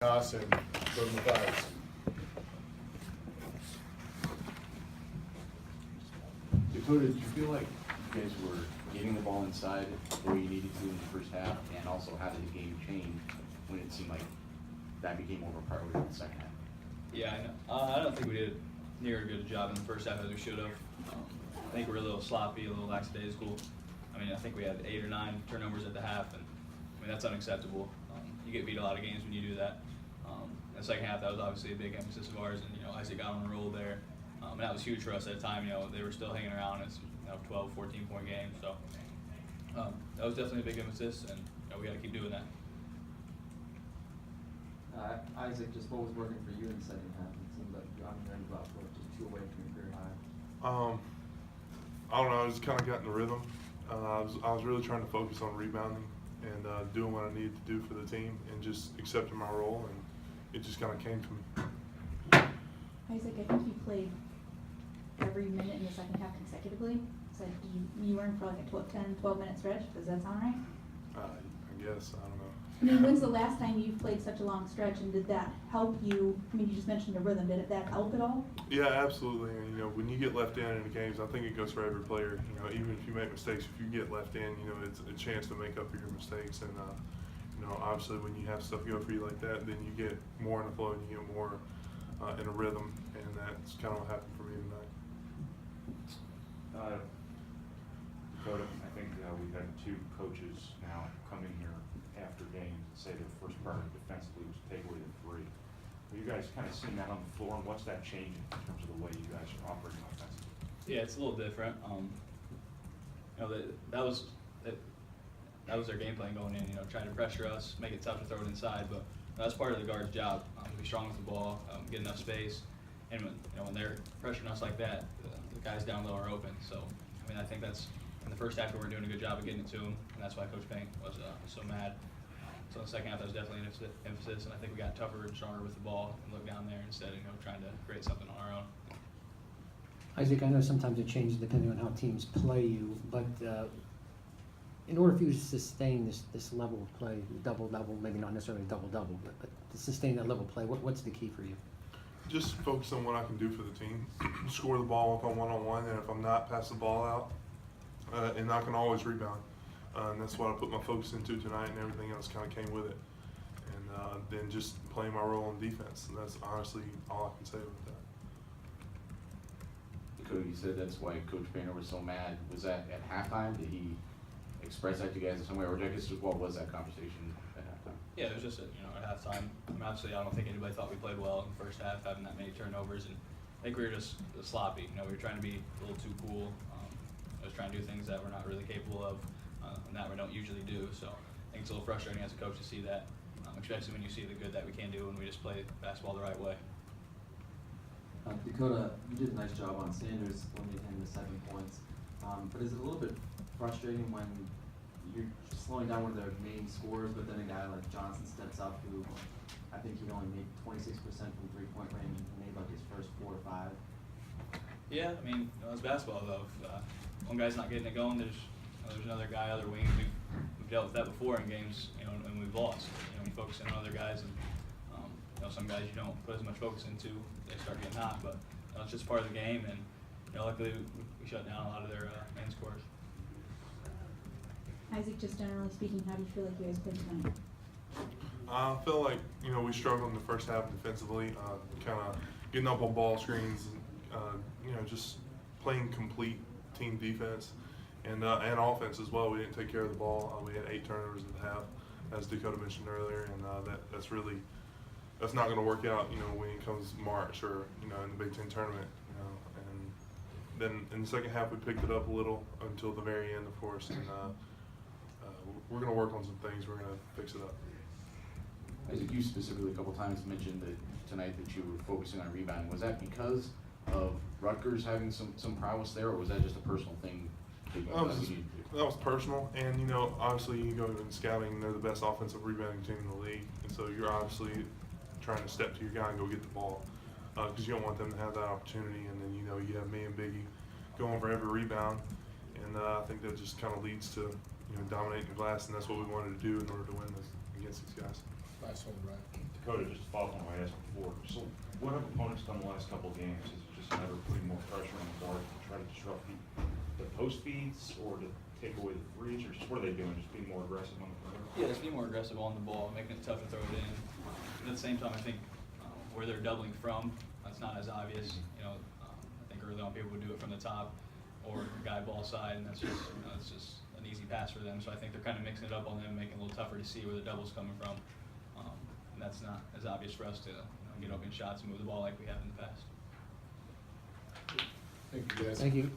Haas and Dakota Mathias. Dakota, did you feel like you guys were getting the ball inside where you needed to in the first half, and also how did the game change when it seemed like that became more of a priority in the second half? Yeah, I know. I don't think we did near as good a job in the first half as we should have. I think we're a little sloppy, a little lackadaisical. I mean, I think we had 8 or 9 turnovers at the half, and I mean that's unacceptable. You get beat a lot of games when you do that. In the second half, that was obviously a big emphasis of ours, and Isaac got on a roll there, and that was huge for us at the time. They were still hanging around. It's 12, 14-point game, so that was definitely a big emphasis, and we got to keep doing that. Isaac, just what was working for you in the second half? It seemed like you on about just 2 away from your career high. I don't know. I just kind of got in the rhythm. I was really trying to focus on rebounding and doing what I needed to do for the team and just accepting my role, and it just kind of came to me. Isaac, I think you played every minute in the second half consecutively. So you were in for like a 12-minute stretch. Does that sound right? I guess. I don't know. I mean, when's the last time you've played such a long stretch, and did that help you? I mean, you just mentioned the rhythm. Did that help at all? Yeah, absolutely. And when you get left in the games, I think it goes for every player. Even if you make mistakes, if you get left in, it's a chance to make up for your mistakes. And obviously, when you have stuff go for you like that, then you get more in the flow and you get more in a rhythm. And that's kind of what happened for me tonight. Dakota, I think we've had 2 coaches now come in here after games and say their first priority defensively was to take away the 3. Are you guys kind of seeing that on the floor, and what's that changing in terms of the way you guys are operating offensively? Yeah, it's a little different. That was their game plan going in. Trying to pressure us, make it tough to throw it inside. But that's part of the guard's job, to be strong with the ball, get enough space, and when they're pressuring us like that, the guys down low are open. So I mean, I think that's in the first half we weren't doing a good job of getting it to them, and that's why Coach Payne was so mad. So in the second half, that was definitely an emphasis, and I think we got tougher and stronger with the ball and looked down there instead of trying to create something on our own. Isaac, I know sometimes it changes depending on how teams play you, but in order for you to sustain this level of play, double-double, maybe not necessarily double-double, but to sustain that level of play, what's the key for you? Just focus on what I can do for the team. Score the ball if I'm one-on-one, and if I'm not, pass the ball out. And I can always rebound. And that's what I put my focus into tonight, and everything else kind of came with it. And then just playing my role in defense. And that's honestly all I can say about that. Dakota, you said that's why Coach Painter was so mad. Was that at halftime? Did he express that to you guys in some way? Or I guess what was that conversation at halftime? Yeah, it was just at halftime. I mean, obviously, I don't think anybody thought we played well in the first half, having that many turnovers, and I think we were just sloppy. We were trying to be a little too cool. I was trying to do things that we're not really capable of, and that we don't usually do. So I think it's a little frustrating as a coach to see that, especially when you see the good that we can do when we just play basketball the right way. Dakota, you did a nice job on Sanders, limiting him to 7 points. But is it a little bit frustrating when you're slowing down one of their main scorers, but then a guy like Johnson steps up who I think he only made 26% from 3-point range and made like his first 4 or 5? Yeah, I mean, it's basketball though. If one guy's not getting it going, there's another guy, other wings. We've dealt with that before in games, and we've lost. You focus in on other guys, and some guys you don't put as much focus into, they start getting hot. But it's just part of the game, and luckily we shut down a lot of their main scorers. Isaac, just generally speaking, how do you feel like you guys played tonight? I feel like we struggled in the first half defensively, kind of getting up on ball screens, just playing complete team defense and offense as well. We didn't take care of the ball. We had 8 turnovers in the half, as Dakota mentioned earlier, and that's not going to work out. When it comes March or in the Big Ten tournament. And then in the second half we picked it up a little until the very end, of course, and we're going to work on some things. We're going to fix it up. Isaac, you specifically a couple times mentioned that tonight that you were focusing on rebounding. Was that because of Rutgers having some prowess there, or was that just a personal thing? That was personal, and obviously you go in scouting, they're the best offensive rebounding team in the league, and so you're obviously trying to step to your guy and go get the ball because you don't want them to have that opportunity, and then you have me and Biggie going for every rebound, and I think that just kind of leads to dominating the glass, and that's what we wanted to do in order to win this against these guys. Last one, right? Dakota, just to follow up on what I asked before, so what have opponents done the last couple of games? Is it just a matter of putting more pressure on the guard to try to disrupt the post feeds or to take away the threes, or just what are they doing, just being more aggressive on the perimeter? Yeah, just be more aggressive on the ball, making it tough to throw it in. But at the same time, I think where they're doubling from, that's not as obvious. You know, I think early on people would do it from the top or guy ball side, and that's just, it's just an easy pass for them. So I think they're kind of mixing it up on them, making it a little tougher to see where the double's coming from. And that's not as obvious for us to get open shots and move the ball like we have in the past. Thank you, guys. Thank you.